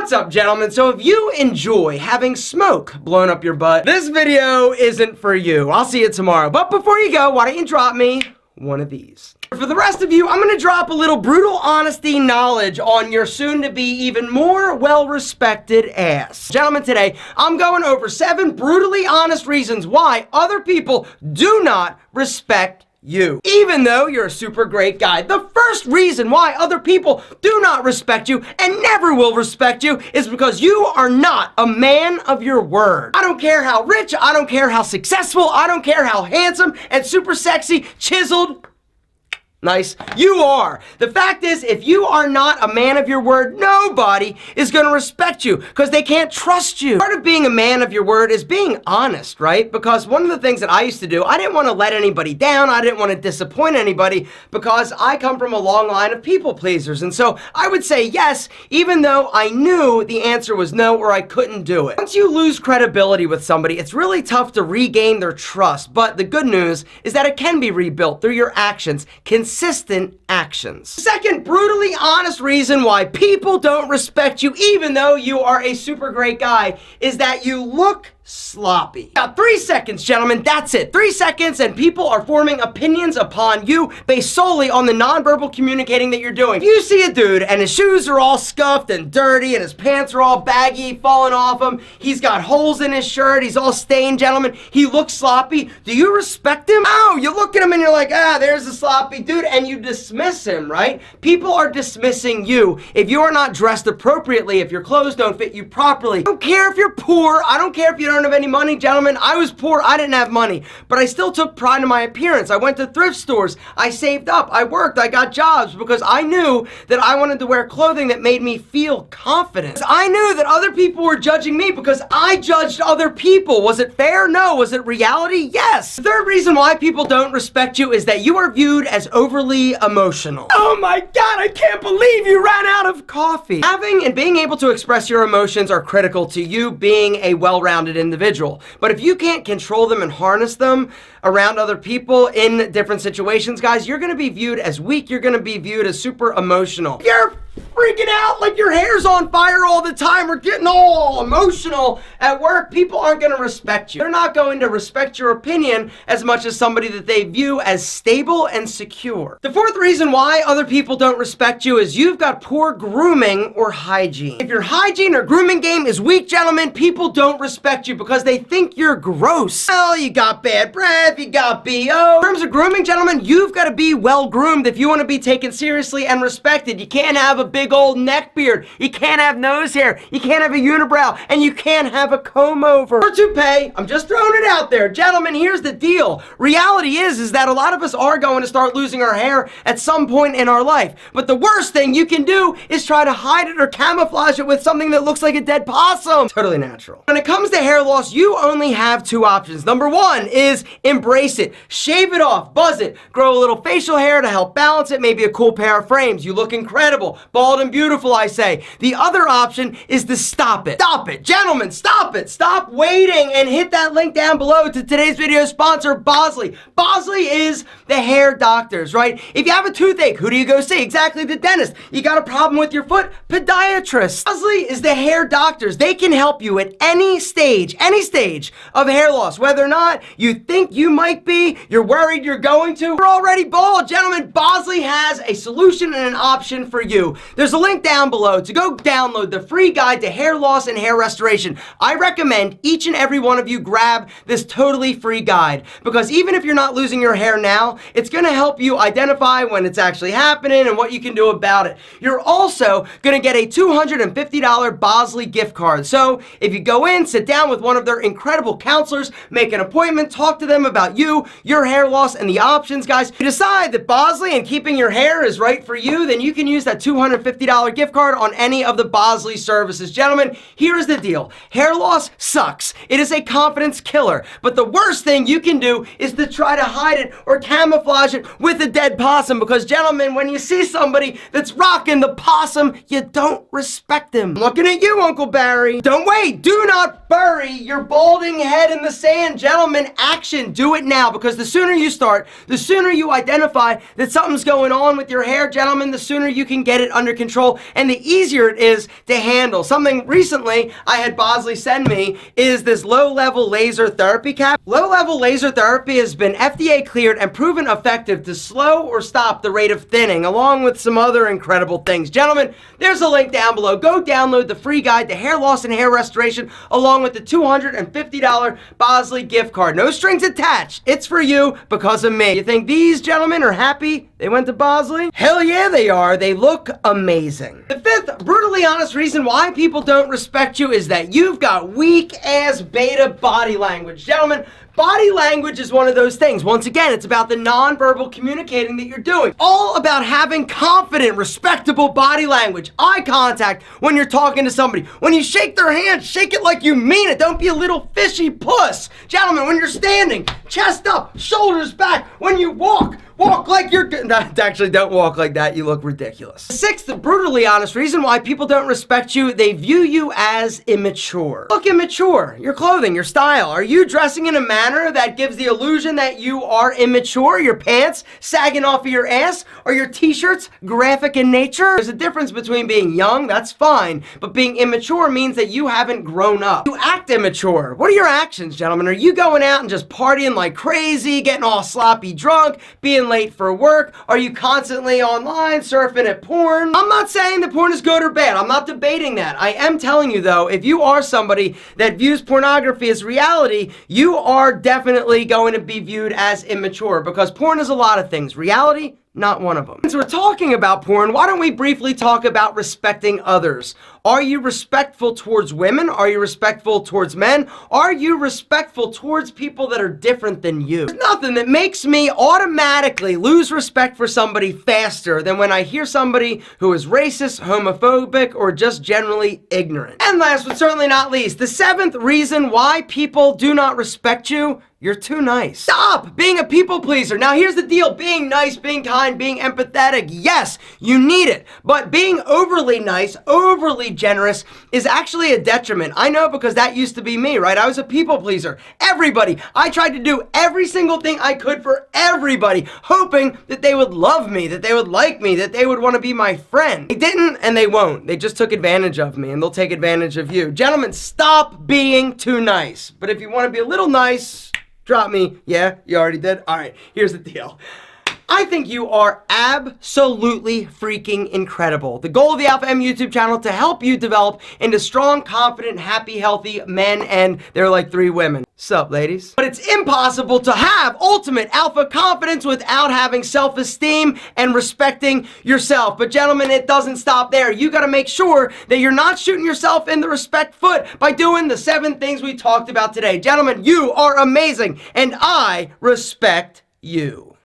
What's up, gentlemen? So if you enjoy having smoke blown up your butt, this video isn't for you. I'll see you tomorrow. But before you go, why don't you drop me one of these? For the rest of you, I'm gonna drop a little brutal honesty knowledge on your soon-to-be even more well-respected ass. Gentlemen, today, I'm going over 7 brutally honest reasons why other people do not respect you, even though you're a super great guy. The first reason why other people do not respect you and never will respect you is because you are not a man of your word. I don't care how rich, I don't care how successful, I don't care how handsome and super sexy, chiseled, nice you are. The fact is, if you are not a man of your word, nobody is going to respect you because they can't trust you. Part of being a man of your word is being honest, right? Because one of the things that I used to do, I didn't want to let anybody down. I didn't want to disappoint anybody because I come from a long line of people pleasers. And so I would say yes, even though I knew the answer was no or I couldn't do it. Once you lose credibility with somebody, it's really tough to regain their trust. But the good news is that it can be rebuilt through your actions. Consistent actions. Second brutally honest reason why people don't respect you even though you are a super great guy is that you look sloppy. Now 3 seconds, gentlemen, that's it. 3 seconds and people are forming opinions upon you based solely on the nonverbal communicating that you're doing. If you see a dude and his shoes are all scuffed and dirty and his pants are all baggy, falling off him, he's got holes in his shirt, he's all stained, gentlemen, he looks sloppy, do you respect him? Oh, you look at him and you're like, ah, there's a sloppy dude, and you dismiss him, right? People are dismissing you if you are not dressed appropriately, if your clothes don't fit you properly. I don't care if you're poor, I don't care if you don't have any money, gentlemen. I was poor, I didn't have money, but I still took pride in my appearance. I went to thrift stores, I saved up, I worked, I got jobs because I knew that I wanted to wear clothing that made me feel confident. I knew that other people were judging me because I judged other people. Was it fair? No. Was it reality? Yes. The third reason why people don't respect you is that you are viewed as overly emotional. Oh my God, I can't believe you ran out of coffee. Having and being able to express your emotions are critical to you being a well-rounded individual. But if you can't control them and harness them around other people in different situations, guys, you're going to be viewed as weak. You're going to be viewed as super emotional. You're freaking out like your hair's on fire all the time or getting all emotional at work. People aren't going to respect you. They're not going to respect your opinion as much as somebody that they view as stable and secure. The fourth reason why other people don't respect you is you've got poor grooming or hygiene. If your hygiene or grooming game is weak, gentlemen, people don't respect you because they think you're gross. Well, you got bad breath, you got BO. In terms of grooming, gentlemen, you've got to be well groomed if you want to be taken seriously and respected. You can't have a big old neck beard, you can't have nose hair, you can't have a unibrow, and you can't have a comb over or toupee. I'm just throwing it out there. Gentlemen, here's the deal. Reality is that a lot of us are going to start losing our hair at some point in our life. But the worst thing you can do is try to hide it or camouflage it with something that looks like a dead possum. Totally natural. When it comes to hair loss, you only have 2 options. Number 1 is embrace it. Shave it off, buzz it, grow a little facial hair to help balance it, maybe a cool pair of frames. You look incredible. Bald and beautiful, I say. The other option is to stop it. Stop it. Gentlemen, stop it. Stop waiting and hit that link down below to today's video sponsor, Bosley. Bosley is the hair doctors, right? If you have a toothache, who do you go see? Exactly, the dentist. You got a problem with your foot? Podiatrist. Bosley is the hair doctors. They can help you at any stage of hair loss. Whether or not you think you might be, you're worried you're going to, you're already bald. Gentlemen, Bosley has a solution and an option for you. There's a link down below to go download the free guide to hair loss and hair restoration. I recommend each and every one of you grab this totally free guide because even if you're not losing your hair now, it's going to help you identify when it's actually happening and what you can do about it. You're also going to get a $250 Bosley gift card. So if you go in, sit down with one of their incredible counselors, make an appointment, talk to them about you, your hair loss, and the options, guys. If you decide that Bosley and keeping your hair is right for you, then you can use that $250 gift card on any of the Bosley services. Gentlemen, here's the deal. Hair loss sucks. It is a confidence killer. But the worst thing you can do is to try to hide it or camouflage it with a dead possum because, gentlemen, when you see somebody that's rocking the possum, you don't respect them. I'm looking at you, Uncle Barry. Don't wait. Do not bury your balding head in the sand. Gentlemen, action. Do it now because the sooner you start, the sooner you identify that something's going on with your hair, gentlemen, the sooner you can get it under control, and the easier it is to handle. Something recently I had Bosley send me is this low-level laser therapy cap. Low-level laser therapy has been FDA cleared and proven effective to slow or stop the rate of thinning, along with some other incredible things. Gentlemen, there's a link down below. Go download the free guide to hair loss and hair restoration, along with the $250 Bosley gift card. No strings attached. It's for you because of me. You think these gentlemen are happy they went to Bosley? Hell yeah, they are. They look amazing. The fifth brutally honest reason why people don't respect you is that you've got weak-ass beta body language. Gentlemen, body language is one of those things. Once again, it's about the nonverbal communicating that you're doing. All about having confident, respectable body language. Eye contact when you're talking to somebody. When you shake their hand, shake it like you mean it. Don't be a little fishy puss. Gentlemen, when you're standing, chest up, shoulders back. When you walk like you're good. Actually, don't walk like that. You look ridiculous. Sixth, brutally honest reason why people don't respect you, they view you as immature. Look immature. Your clothing, your style. Are you dressing in a manner that gives the illusion that you are immature? Your pants sagging off of your ass? Or your t-shirts graphic in nature? There's a difference between being young, that's fine, but being immature means that you haven't grown up. You act immature. What are your actions, gentlemen? Are you going out and just partying like crazy, getting all sloppy drunk, being late for work? Are you constantly online surfing at porn? I'm not saying that porn is good or bad. I'm not debating that. I am telling you though, if you are somebody that views pornography as reality, you are definitely going to be viewed as immature because porn is a lot of things. Reality, not one of them. Since we're talking about porn, why don't we briefly talk about respecting others? Are you respectful towards women? Are you respectful towards men? Are you respectful towards people that are different than you? There's nothing that makes me automatically lose respect for somebody faster than when I hear somebody who is racist, homophobic, or just generally ignorant. And last but certainly not least, the seventh reason why people do not respect you: you're too nice. Stop being a people pleaser. Now here's the deal. Being nice, being kind, being empathetic, yes, you need it. But being overly nice, overly generous is actually a detriment. I know because that used to be me, right? I was a people pleaser. Everybody. I tried to do every single thing I could for everybody, hoping that they would love me, that they would like me, that they would want to be my friend. They didn't and they won't. They just took advantage of me and they'll take advantage of you. Gentlemen, stop being too nice. But if you want to be a little nice, drop me. Yeah, you already did? All right, here's the deal. I think you are absolutely freaking incredible. The goal of the Alpha M YouTube channel to help you develop into strong, confident, happy, healthy men, and they're like 3 women. Sup, ladies? But it's impossible to have ultimate alpha confidence without having self-esteem and respecting yourself. But gentlemen, it doesn't stop there. You gotta make sure that you're not shooting yourself in the respect foot by doing the 7 things we talked about today. Gentlemen, you are amazing, and I respect you.